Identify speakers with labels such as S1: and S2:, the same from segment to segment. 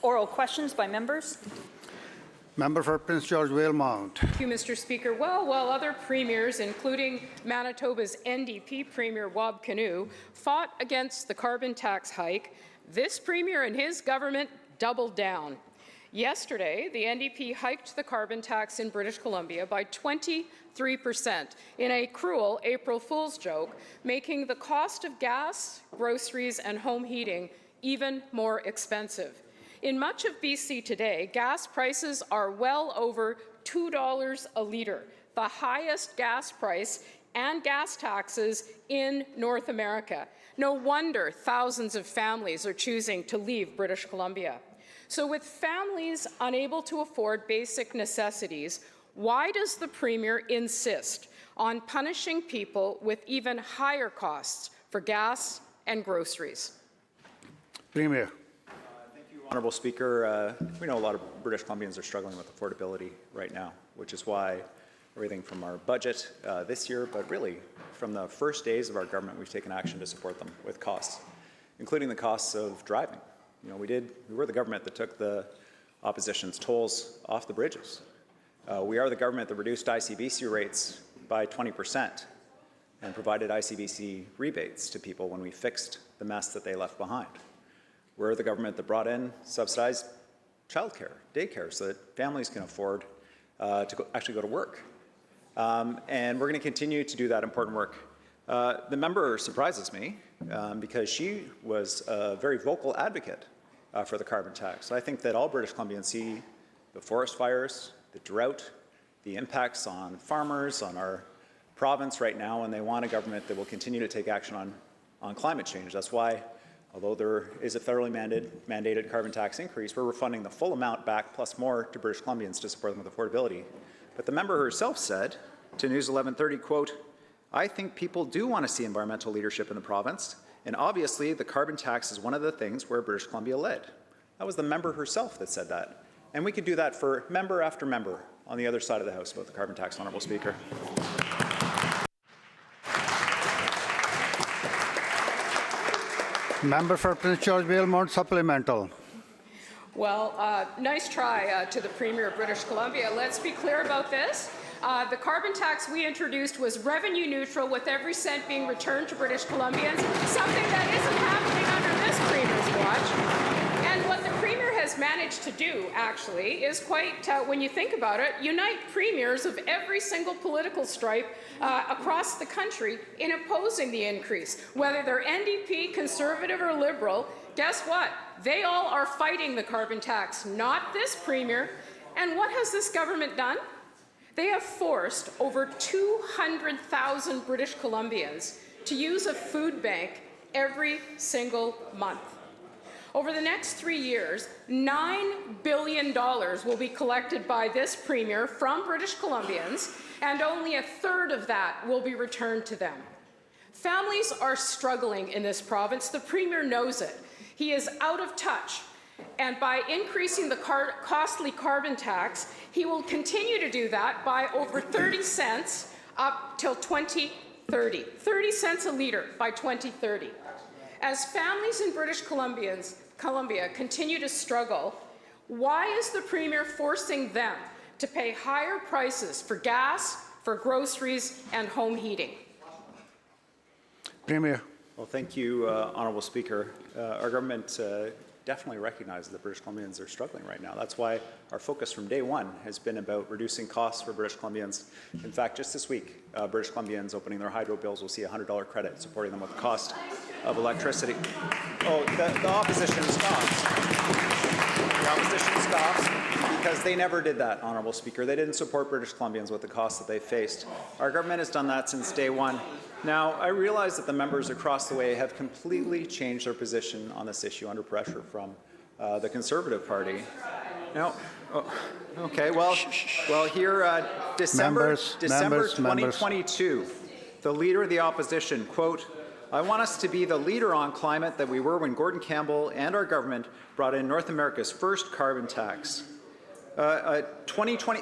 S1: Oral questions by members.
S2: Member for Prince George Valemount.
S3: Thank you, Mr. Speaker. Well, while other premiers, including Manitoba's NDP Premier Wab Kinew, fought against the carbon tax hike, this premier and his government doubled down. Yesterday, the NDP hiked the carbon tax in British Columbia by 23% in a cruel April Fool's joke, making the cost of gas, groceries, and home heating even more expensive. In much of BC today, gas prices are well over $2 a litre, the highest gas price and gas taxes in North America. No wonder thousands of families are choosing to leave British Columbia. So with families unable to afford basic necessities, why does the Premier insist on punishing people with even higher costs for gas and groceries?
S2: Premier.
S4: Honourable Speaker, we know a lot of British Columbians are struggling with affordability right now, which is why everything from our budget this year, but really from the first days of our government, we've taken action to support them with costs, including the costs of driving. You know, we were the government that took the opposition's tolls off the bridges. We are the government that reduced ICBC rates by 20% and provided ICBC rebates to people when we fixed the mess that they left behind. We're the government that brought in subsidized childcare, daycare, so that families can afford to actually go to work. And we're going to continue to do that important work. The member surprises me because she was a very vocal advocate for the carbon tax. I think that all British Columbians see the forest fires, the drought, the impacts on farmers, on our province right now, and they want a government that will continue to take action on climate change. That's why, although there is a federally mandated carbon tax increase, we're refunding the full amount back plus more to British Columbians to support them with affordability. But the member herself said to News 1130, quote, "I think people do want to see environmental leadership in the province, and obviously the carbon tax is one of the things where British Columbia led." That was the member herself that said that. And we could do that for member after member on the other side of the House about the carbon tax, Honourable Speaker.
S2: Member for Prince George Valemount, supplemental.
S3: Well, nice try to the Premier of British Columbia. Let's be clear about this. The carbon tax we introduced was revenue neutral, with every cent being returned to British Columbians, something that isn't happening under this Premier's watch. And what the Premier has managed to do, actually, is quite, when you think about it, unite premiers of every single political stripe across the country in opposing the increase. Whether they're NDP, Conservative or Liberal, guess what? They all are fighting the carbon tax, not this Premier. And what has this government done? They have forced over 200,000 British Columbians to use a food bank every single month. Over the next 3 years, $9 billion will be collected by this Premier from British Columbians, and only a third of that will be returned to them. Families are struggling in this province. The Premier knows it. He is out of touch. And by increasing the costly carbon tax, he will continue to do that by over 30 cents up till 2030. 30 cents a litre by 2030. As families in British Columbia continue to struggle, why is the Premier forcing them to pay higher prices for gas, for groceries, and home heating?
S2: Premier.
S4: Well, thank you, Honourable Speaker. Our government definitely recognizes that British Columbians are struggling right now. That's why our focus from day one has been about reducing costs for British Columbians. In fact, just this week, British Columbians opening their hydro bills will see a $100 credit, supporting them with the cost of electricity. Oh, the opposition scoffs. The opposition scoffs because they never did that, Honourable Speaker. They didn't support British Columbians with the costs that they faced. Our government has done that since day one. Now, I realize that the members across the way have completely changed their position on this issue under pressure from the Conservative Party. Now, okay, well, here, December 2022, the Leader of the Opposition, quote, "I want us to be the leader on climate that we were when Gordon Campbell and our government brought in North America's first carbon tax."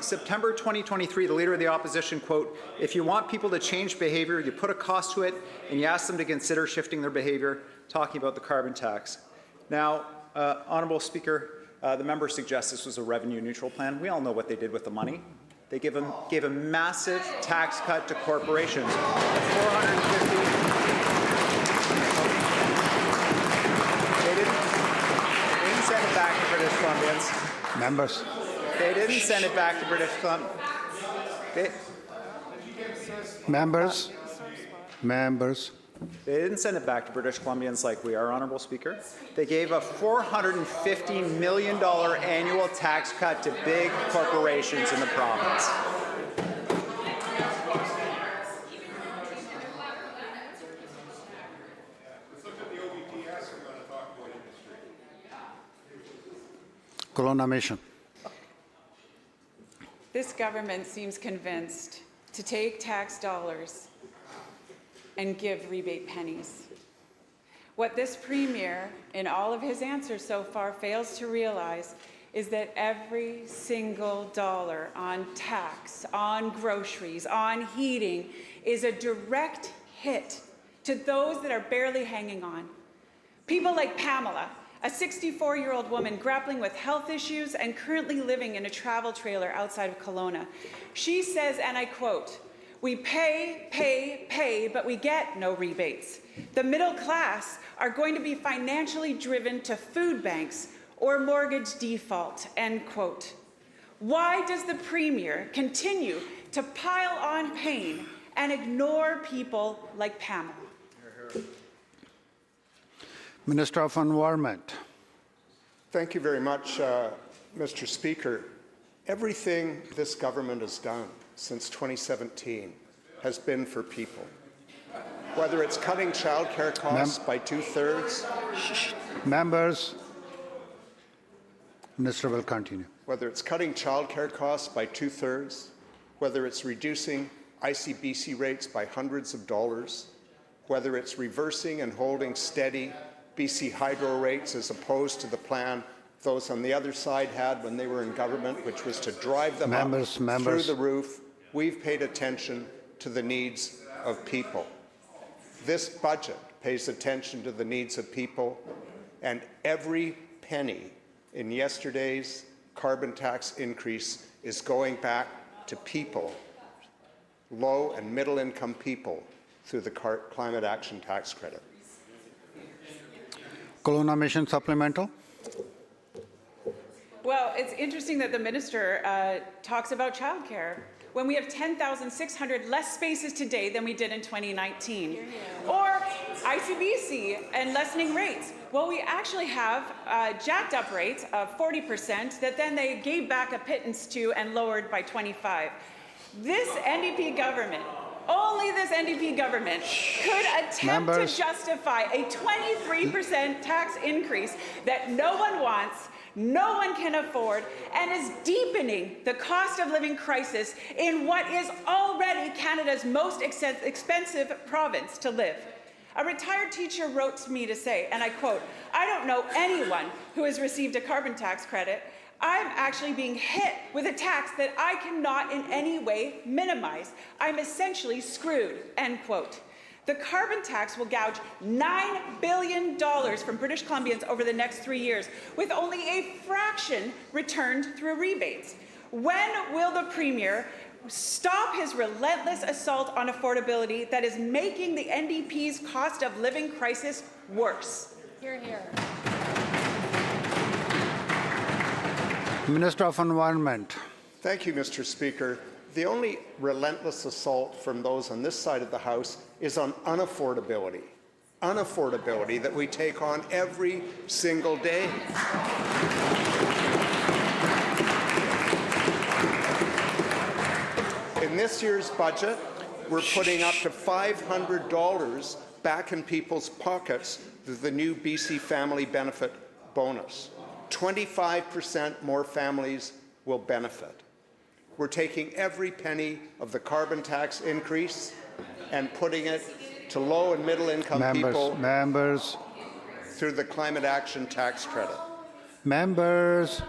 S4: September 2023, the Leader of the Opposition, quote, "If you want people to change behaviour, you put a cost to it and you ask them to consider shifting their behaviour," talking about the carbon tax. Now, Honourable Speaker, The member suggests this was a revenue neutral plan. We all know what they did with the money. They gave a massive tax cut to corporations of $450. They didn't send it back to British Columbians.
S2: Members.
S4: They didn't send it back to British Columbia.
S2: Members. Members.
S4: They didn't send it back to British Columbians like we are, Honourable Speaker. They gave a $450 million annual tax cut to big corporations in the province.
S2: Kelowna Mission.
S1: This government seems convinced to take tax dollars and give rebate pennies. What this Premier, in all of his answers so far, fails to realize is that every single dollar on tax, on groceries, on heating, is a direct hit to those that are barely hanging on. People like Pamela, a 64-year-old woman grappling with health issues and currently living in a travel trailer outside of Kelowna. She says, and I quote, "We pay, but we get no rebates. The middle class are going to be financially driven to food banks or mortgage default," end quote. Why does the Premier continue to pile on pain and ignore people like Pamela?
S2: Minister of Environment.
S5: Thank you very much, Mr. Speaker. Everything this government has done since 2017 has been for people. Whether it's cutting childcare costs by 2/3,
S2: Members. Minister will continue.
S5: whether it's cutting childcare costs by 2/3, whether it's reducing ICBC rates by hundreds of dollars, whether it's reversing and holding steady BC Hydro rates as opposed to the plan those on the other side had when they were in government, which was to drive them up through the roof, we've paid attention to the needs of people. This budget pays attention to the needs of people, and every penny in yesterday's carbon tax increase is going back to people, low and middle income people, through the Climate Action Tax Credit.
S2: Kelowna Mission Supplemental.
S1: Well, it's interesting that the minister talks about childcare when we have 10,600 less spaces today than we did in 2019. Or ICBC and lessening rates. Well, we actually have jacked up rates of 40% that then they gave back a pittance to and lowered by 25. This NDP government, only this NDP government could attempt to justify a 23% tax increase that no one wants, no one can afford, and is deepening the cost of living crisis in what is already Canada's most expensive province to live. A retired teacher wrote to me to say, and I quote, "I don't know anyone who has received a carbon tax credit. I'm actually being hit with a tax that I cannot in any way minimize. I'm essentially screwed," end quote. The carbon tax will gouge $9 billion from British Columbians over the next 3 years, with only a fraction returned through rebates. When will the Premier stop his relentless assault on affordability that is making the NDP's cost of living crisis worse?
S3: Hear, hear.
S2: Minister of Environment.
S5: Thank you, Mr. Speaker. The only relentless assault from those on this side of the House is on unaffordability. Unaffordability that we take on every single day. In this year's budget, we're putting up to $500 back in people's pockets through the new BC Family Benefit Bonus. 25% more families will benefit. We're taking every penny of the carbon tax increase and putting it to low and middle income people through the Climate Action Tax Credit.
S2: Members.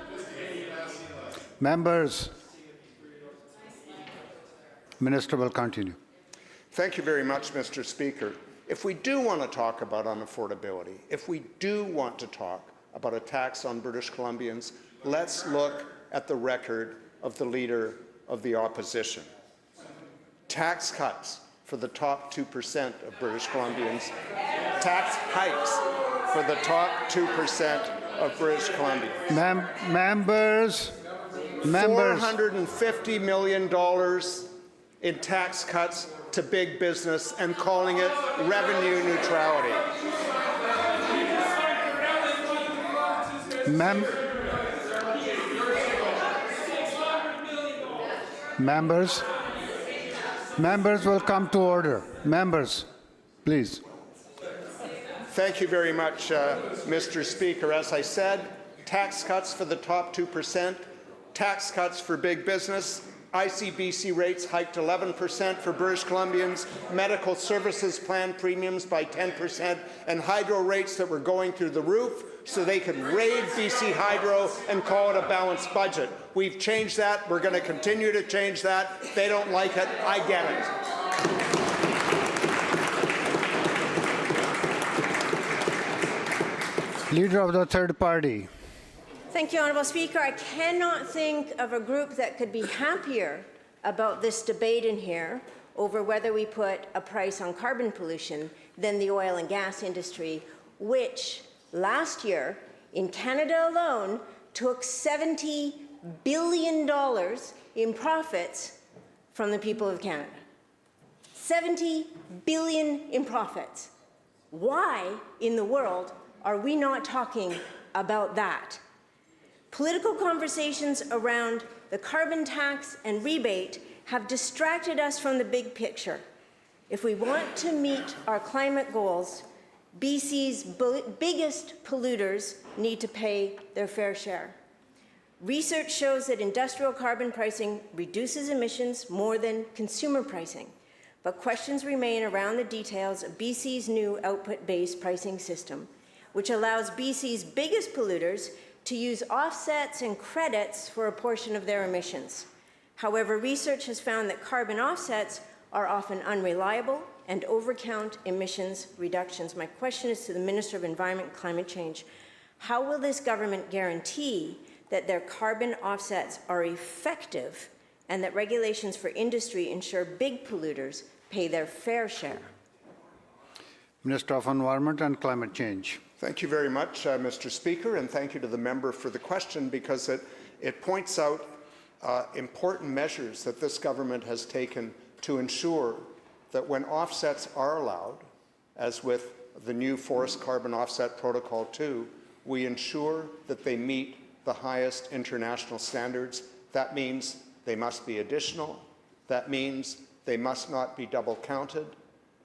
S2: Minister will continue.
S5: Thank you very much, Mr. Speaker. If we do want to talk about unaffordability, if we do want to talk about a tax on British Columbians, let's look at the record of the Leader of the Opposition. Tax cuts for the top 2% of British Columbians. Tax hikes for the top 2% of British Columbians.
S2: Members.
S5: $450 million in tax cuts to big business and calling it revenue neutrality.
S2: Members will come to order. Members, please.
S5: Thank you very much, Mr. Speaker. As I said, tax cuts for the top 2%, tax cuts for big business, ICBC rates hiked 11% for British Columbians, medical services plan premiums by 10%, and hydro rates that were going through the roof so they could raid BC Hydro and call it a balanced budget. We've changed that. We're going to continue to change that. They don't like it. I get it.
S2: Leader of the third party.
S6: Thank you, Honourable Speaker. I cannot think of a group that could be happier about this debate in here over whether we put a price on carbon pollution than the oil and gas industry, which last year in Canada alone took $70 billion in profits from the people of Canada. $70 billion in profits. Why in the world are we not talking about that? Political conversations around the carbon tax and rebate have distracted us from the big picture. If we want to meet our climate goals, BC's biggest polluters need to pay their fair share. Research shows that industrial carbon pricing reduces emissions more than consumer pricing, but questions remain around the details of BC's new output-based pricing system, which allows BC's biggest polluters to use offsets and credits for a portion of their emissions. However, research has found that carbon offsets are often unreliable and overcount emissions reductions. My question is to the Minister of Environment and Climate Change. How will this government guarantee that their carbon offsets are effective and that regulations for industry ensure big polluters pay their fair share?
S2: Minister of Environment and Climate Change.
S5: Thank you very much, Mr. Speaker, and thank you to the member for the question because it points out important measures that this government has taken to ensure that when offsets are allowed, as with the new Forest Carbon Offset Protocol 2, we ensure that they meet the highest international standards. That means they must be additional, that means they must not be double counted,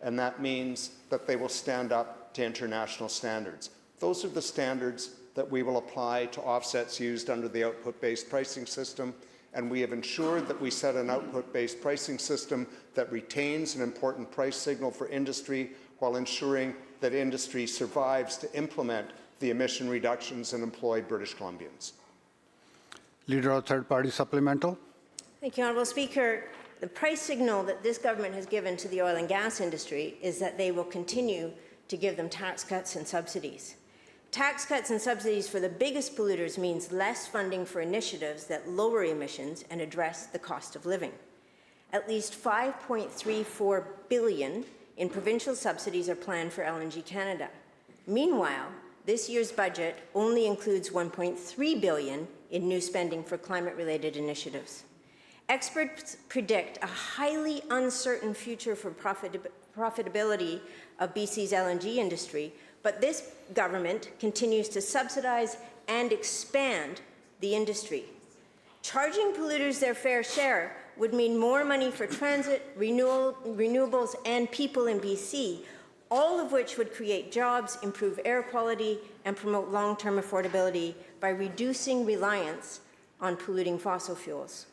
S5: and that means that they will stand up to international standards. Those are the standards that we will apply to offsets used under the output-based pricing system, and we have ensured that we set an output-based pricing system that retains an important price signal for industry while ensuring that industry survives to implement the emission reductions and employ British Columbians.
S2: Leader of third party supplemental.
S6: Thank you, Honourable Speaker. The price signal that this government has given to the oil and gas industry is that they will continue to give them tax cuts and subsidies. Tax cuts and subsidies for the biggest polluters means less funding for initiatives that lower emissions and address the cost of living. At least $5.34 billion in provincial subsidies are planned for LNG Canada. Meanwhile, this year's budget only includes $1.3 billion in new spending for climate-related initiatives. Experts predict a highly uncertain future for profitability of BC's LNG industry, but this government continues to subsidize and expand the industry. Charging polluters their fair share would mean more money for transit, renewables, and people in BC, all of which would create jobs, improve air quality, and promote long-term affordability by reducing reliance on polluting fossil fuels.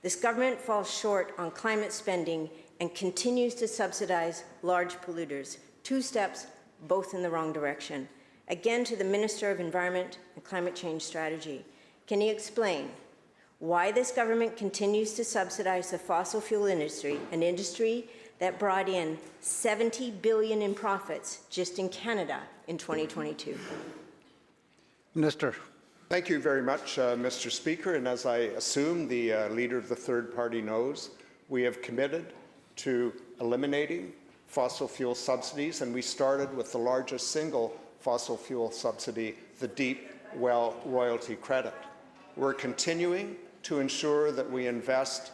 S6: This government falls short on climate spending and continues to subsidize large polluters. Two steps, both in the wrong direction. Again, to the Minister of Environment and Climate Change Strategy, can he explain why this government continues to subsidize the fossil fuel industry, an industry that brought in $70 billion in profits just in Canada in 2022?
S2: Minister.
S5: Thank you very much, Mr. Speaker. And as I assume the leader of the third party knows, we have committed to eliminating fossil fuel subsidies, and we started with the largest single fossil fuel subsidy, the Deep Well Royalty Credit. We're continuing to ensure that we invest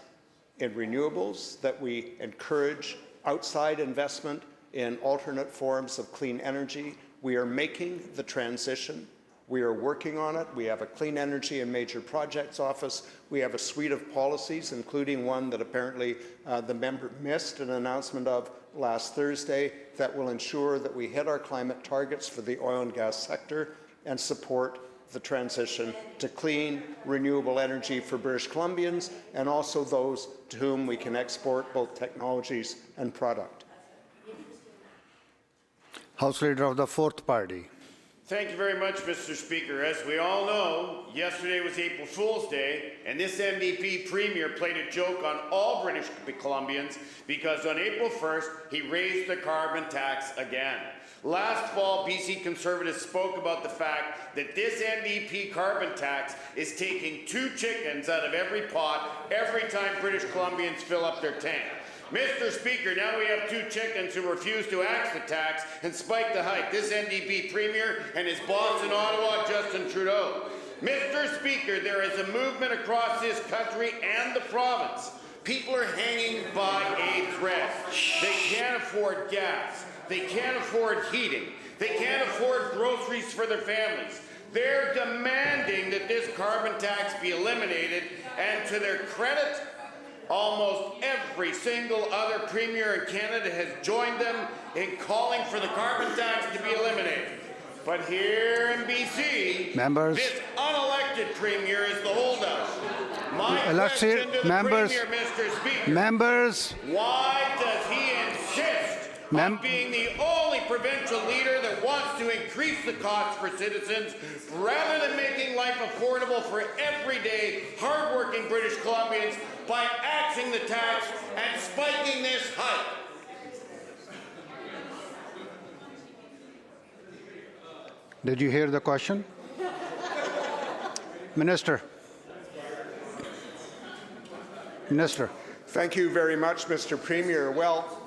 S5: in renewables, that we encourage outside investment in alternate forms of clean energy. We are making the transition. We are working on it. We have a Clean Energy and Major Projects Office. We have a suite of policies, including one that apparently the member missed an announcement of last Thursday, that will ensure that we hit our climate targets for the oil and gas sector and support the transition to clean, renewable energy for British Columbians and also those to whom we can export both technologies and product.
S2: House Leader of the Fourth Party.
S7: Thank you very much, Mr. Speaker. As we all know, yesterday was April Fool's Day, and this NDP Premier played a joke on all British Columbians because on April 1st, he raised the carbon tax again. Last fall, BC Conservatives spoke about the fact that this NDP carbon tax is taking 2 chickens out of every pot every time British Columbians fill up their tank. Mr. Speaker, now we have 2 chickens who refuse to axe the tax and spike the hike. This NDP Premier and his boss in Ottawa, Justin Trudeau. Mr. Speaker, there is a movement across this country and the province. People are hanging by a thread. They can't afford gas. They can't afford heating. They can't afford groceries for their families. They're demanding that this carbon tax be eliminated, and to their credit, almost every single other premier in Canada has joined them in calling for the carbon tax to be eliminated. But here in BC,
S2: Members.
S7: this unelected premier is the holdout. My
S2: Let's hear-
S7: question to the
S2: members.
S7: premier, Mr. Speaker,
S2: Members,
S7: why does he insist on being the only provincial leader that wants to increase the cost for citizens rather than making life affordable for everyday, hardworking British Columbians by axing the tax and spiking this hike?
S2: did you hear the question? Minister. Minister.
S5: Thank you very much, Mr. Premier. Well,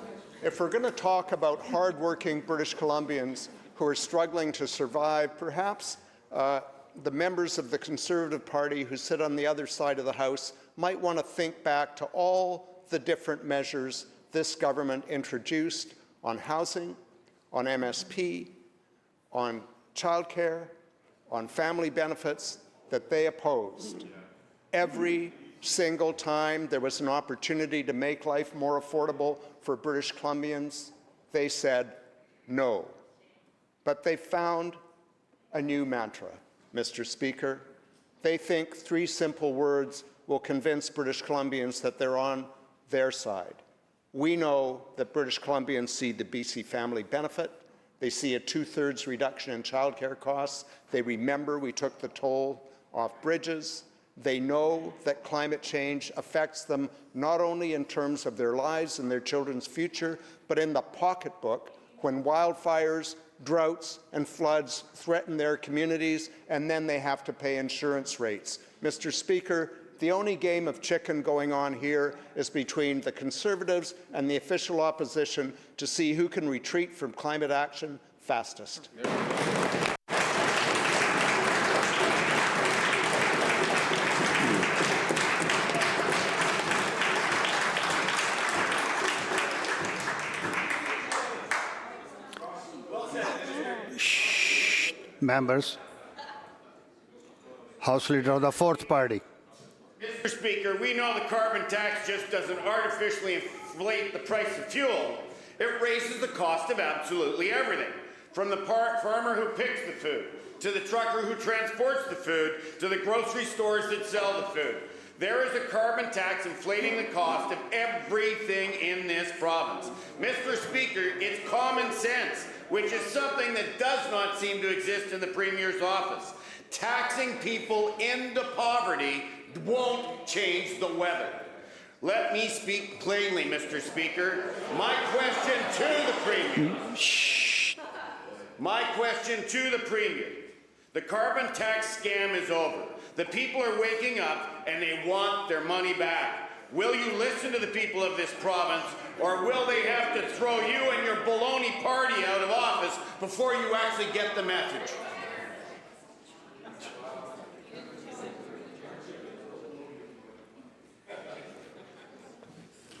S5: if we're going to talk about hardworking British Columbians who are struggling to survive, perhaps the members of the Conservative Party who sit on the other side of the House might want to think back to all the different measures this government introduced on housing, on MSP, on childcare, on family benefits that they opposed. Every single time there was an opportunity to make life more affordable for British Columbians, they said no. But they found a new mantra, Mr. Speaker. They think 3 simple words will convince British Columbians that they're on their side. We know that British Columbians see the BC family benefit. They see a 2/3 reduction in childcare costs. They remember we took the toll off bridges. They know that climate change affects them not only in terms of their lives and their children's future, but in the pocketbook when wildfires, droughts, and floods threaten their communities, and then they have to pay insurance rates. Mr. Speaker, the only game of chicken going on here is between the Conservatives and the official opposition to see who can retreat from climate action fastest.
S2: Members. House Leader of the Fourth Party.
S7: Mr. Speaker, we know the carbon tax just doesn't artificially inflate the price of fuel. It raises the cost of absolutely everything, from the farmer who picks the food, to the trucker who transports the food, to the grocery stores that sell the food. There is a carbon tax inflating the cost of everything in this province. Mr. Speaker, it's common sense, which is something that does not seem to exist in the Premier's office. Taxing people into poverty won't change the weather. Let me speak plainly, Mr. Speaker. My question to the Premier. My question to the Premier. The carbon tax scam is over. The people are waking up and they want their money back. Will you listen to the people of this province, or will they have to throw you and your baloney party out of office before you actually get the message?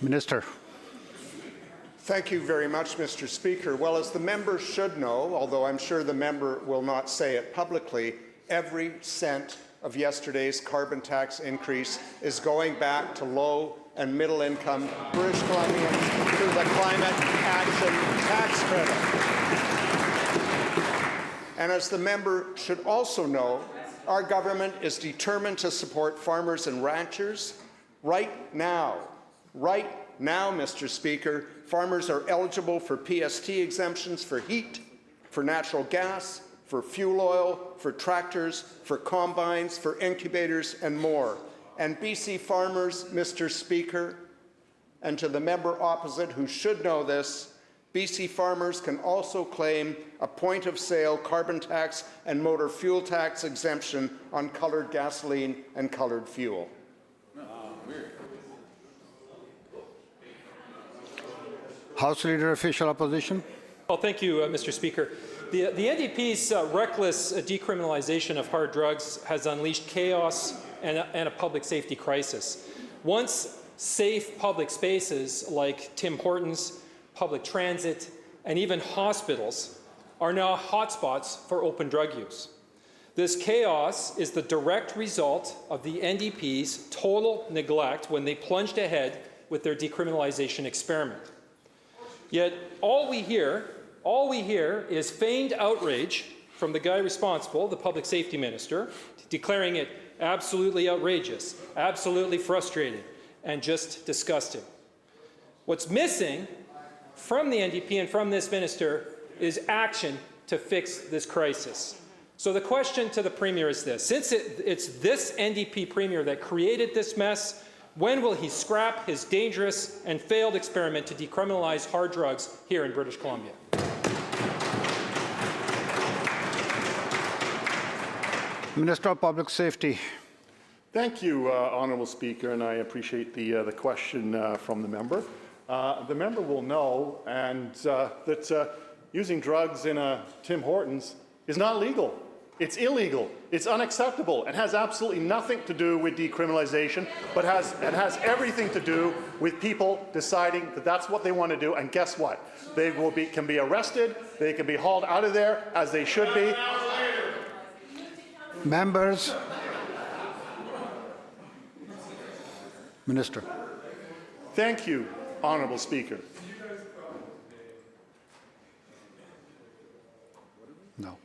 S2: Minister.
S5: Thank you very much, Mr. Speaker. Well, as the member should know, although I'm sure the member will not say it publicly, every cent of yesterday's carbon tax increase is going back to low and middle income British Columbians through the Climate Action Tax Credit. And as the member should also know, our government is determined to support farmers and ranchers right now. Right now, Mr. Speaker, farmers are eligible for PST exemptions for heat, for natural gas, for fuel oil, for tractors, for combines, for incubators, and more. And BC farmers, Mr. Speaker, and to the member opposite who should know this, BC farmers can also claim a point-of-sale carbon tax and motor fuel tax exemption on coloured gasoline and coloured fuel.
S2: House Leader, Official Opposition.
S8: Well, thank you, Mr. Speaker. The NDP's reckless decriminalization of hard drugs has unleashed chaos and a public safety crisis. Once safe public spaces like Tim Hortons, public transit, and even hospitals are now hotspots for open drug use. This chaos is the direct result of the NDP's total neglect when they plunged ahead with their decriminalization experiment. Yet all we hear is feigned outrage from the guy responsible, the public safety minister, declaring it absolutely outrageous, absolutely frustrating, and just disgusting. What's missing from the NDP and from this minister is action to fix this crisis. So the question to the Premier is this. Since it's this NDP Premier that created this mess, when will he scrap his dangerous and failed experiment to decriminalize hard drugs here in British Columbia?
S2: Minister of Public Safety.
S9: Thank you, Honourable Speaker, and I appreciate the question from the member. The member will know that using drugs in a Tim Hortons is not legal. It's illegal. It's unacceptable. It has absolutely nothing to do with decriminalization, but it has everything to do with people deciding that that's what they want to do. And guess what? They can be arrested. They can be hauled out of there, as they should be.
S2: Members. Minister.
S9: Thank you, Honourable Speaker.
S2: No.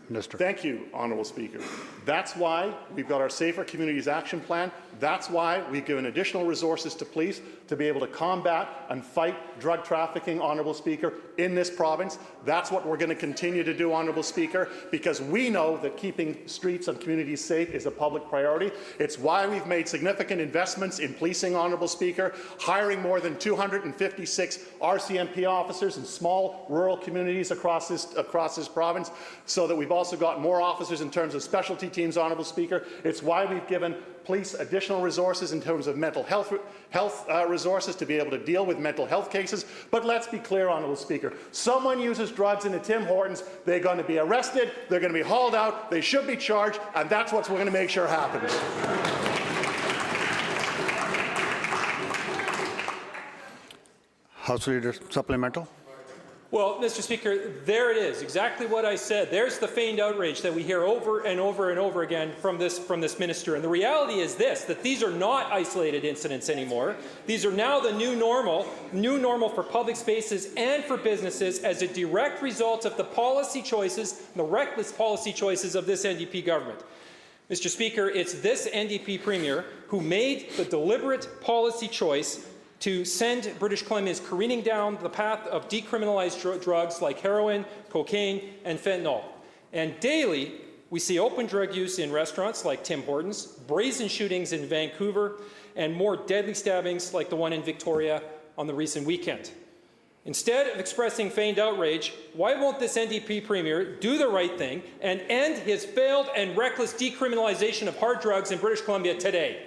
S2: Minister.
S9: Thank you, Honourable Speaker. That's why we've got our Safer Communities Action Plan. That's why we've given additional resources to police to be able to combat and fight drug trafficking, Honourable Speaker, in this province. That's what we're going to continue to do, Honourable Speaker, because we know that keeping streets and communities safe is a public priority. It's why we've made significant investments in policing, Honourable Speaker, hiring more than 256 RCMP officers in small rural communities across this province, so that we've also got more officers in terms of specialty teams, Honourable Speaker. It's why we've given police additional resources in terms of mental health resources to be able to deal with mental health cases. But let's be clear, Honourable Speaker, someone uses drugs in a Tim Hortons, they're going to be arrested, they're going to be hauled out, they should be charged, and that's what we're going to make sure happens.
S2: House Leader, supplemental.
S8: Well, Mr. Speaker, there it is, exactly what I said. There's the feigned outrage that we hear over and over and over again from this minister. And the reality is this, that these are not isolated incidents anymore. These are now the new normal for public spaces and for businesses as a direct result of the policy choices, the reckless policy choices of this NDP government. Mr. Speaker, it's this NDP Premier who made the deliberate policy choice to send British Columbians careening down the path of decriminalized drugs like heroin, cocaine, and fentanyl. And daily, we see open drug use in restaurants like Tim Hortons, brazen shootings in Vancouver, and more deadly stabbings like the one in Victoria on the recent weekend. Instead of expressing feigned outrage, why won't this NDP Premier do the right thing and end his failed and reckless decriminalization of hard drugs in British Columbia today?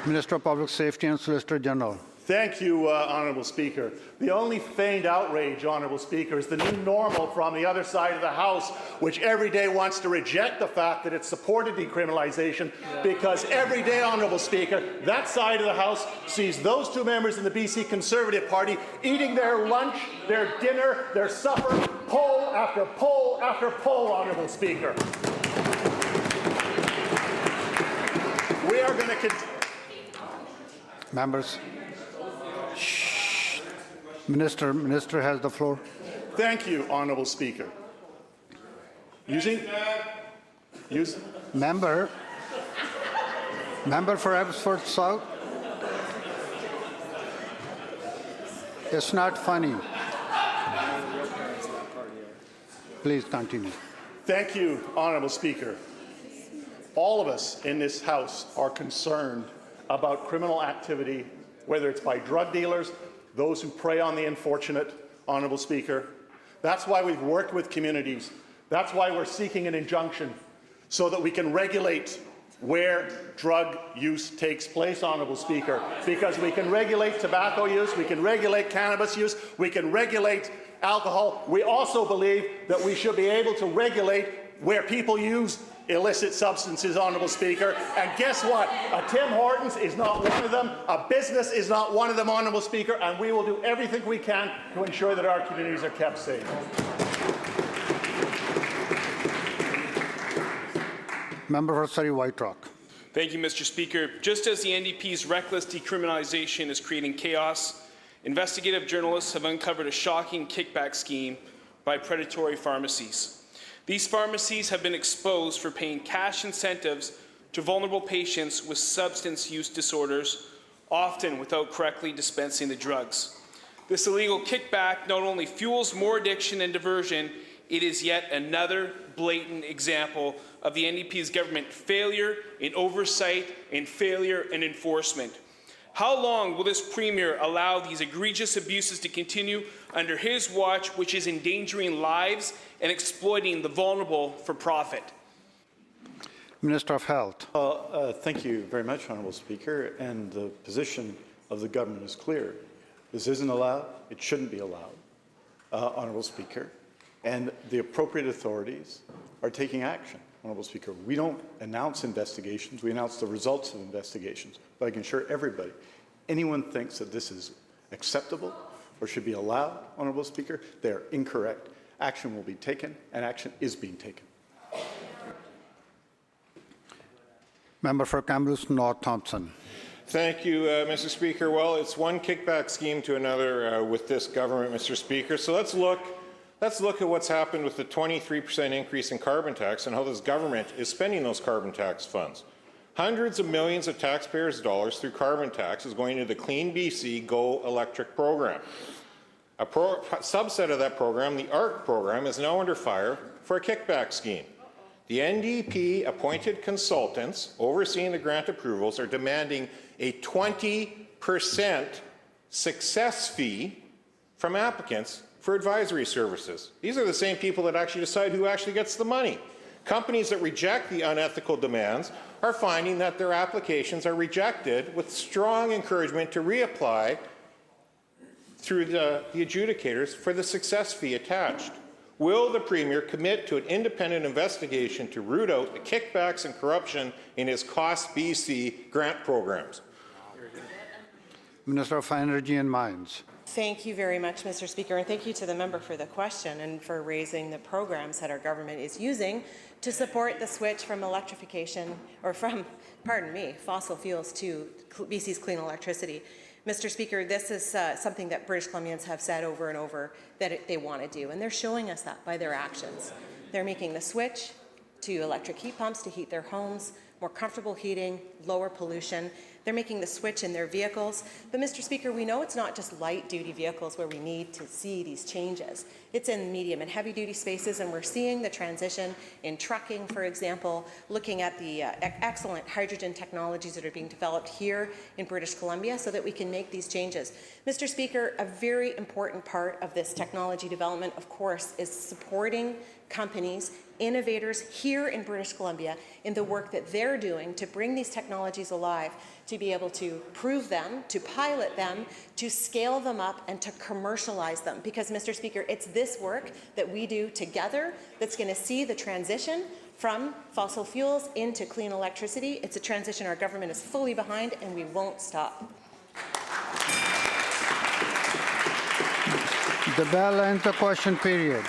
S2: Minister of Public Safety and Solicitor General.
S9: Thank you, Honourable Speaker. The only feigned outrage, Honourable Speaker, is the new normal from the other side of the House, which every day wants to reject the fact that it supported decriminalization, because every day, Honourable Speaker, that side of the House sees those two members in the BC Conservative Party eating their lunch, their dinner, their supper, poll after poll after poll, Honourable Speaker. We are going to continue.
S2: Members. Minister has the floor.
S9: Thank you, Honourable Speaker.
S2: Member for Abbotsford South. It's not funny. Please continue.
S9: Thank you, Honourable Speaker. All of us in this House are concerned about criminal activity, whether it's by drug dealers, those who prey on the unfortunate, Honourable Speaker. That's why we've worked with communities. That's why we're seeking an injunction, so that we can regulate where drug use takes place, Honourable Speaker, because we can regulate tobacco use, we can regulate cannabis use, we can regulate alcohol. We also believe that we should be able to regulate where people use illicit substances, Honourable Speaker. And guess what? A Tim Hortons is not one of them. A business is not one of them, Honourable Speaker. And we will do everything we can to ensure that our communities are kept safe.
S2: Member for Surrey White Rock.
S10: Thank you, Mr. Speaker. Just as the NDP's reckless decriminalization is creating chaos, investigative journalists have uncovered a shocking kickback scheme by predatory pharmacies. These pharmacies have been exposed for paying cash incentives to vulnerable patients with substance use disorders, often without correctly dispensing the drugs. This illegal kickback not only fuels more addiction and diversion, it is yet another blatant example of the NDP's government failure in oversight and failure in enforcement. How long will this Premier allow these egregious abuses to continue under his watch, which is endangering lives and exploiting the vulnerable for profit?
S2: Minister of Health.
S11: Thank you very much, Honourable Speaker. And the position of the government is clear. This isn't allowed. It shouldn't be allowed, Honourable Speaker. And the appropriate authorities are taking action, Honourable Speaker. We don't announce investigations. We announce the results of investigations. But I can assure everybody, anyone thinks that this is acceptable or should be allowed, Honourable Speaker, they are incorrect. Action will be taken, and action is being taken.
S2: Member for Kamloops North Thompson.
S12: Thank you, Mr. Speaker. Well, it's one kickback scheme to another with this government, Mr. Speaker. So let's look at what's happened with the 23% increase in carbon tax and how this government is spending those carbon tax funds. Hundreds of millions of taxpayers' dollars through carbon tax is going to the Clean BC Go Electric program. A subset of that program, the ARC program, is now under fire for a kickback scheme. The NDP-appointed consultants overseeing the grant approvals are demanding a 20% success fee from applicants for advisory services. These are the same people that actually decide who actually gets the money. Companies that reject the unethical demands are finding that their applications are rejected with strong encouragement to reapply through the adjudicators for the success fee attached. Will the Premier commit to an independent investigation to root out the kickbacks and corruption in his Cost BC grant programs?
S2: Minister of Energy and Mines.
S13: Thank you very much, Mr. Speaker, and thank you to the member for the question and for raising the programs that our government is using to support the switch from electrification, or from, pardon me, fossil fuels to BC's clean electricity. Mr. Speaker, this is something that British Columbians have said over and over that they want to do, and they're showing us that by their actions. They're making the switch to electric heat pumps to heat their homes, more comfortable heating, lower pollution. They're making the switch in their vehicles. But, Mr. Speaker, we know it's not just light-duty vehicles where we need to see these changes. It's in medium and heavy-duty spaces, and we're seeing the transition in trucking, for example, looking at the excellent hydrogen technologies that are being developed here in British Columbia so that we can make these changes. Mr. Speaker, a very important part of this technology development, of course, is supporting companies, innovators here in British Columbia in the work that they're doing to bring these technologies alive, to be able to prove them, to pilot them, to scale them up, and to commercialize them. Because, Mr. Speaker, it's this work that we do together that's going to see the transition from fossil fuels into clean electricity. It's a transition our government is fully behind, and we won't stop.
S2: The bell ends the question period.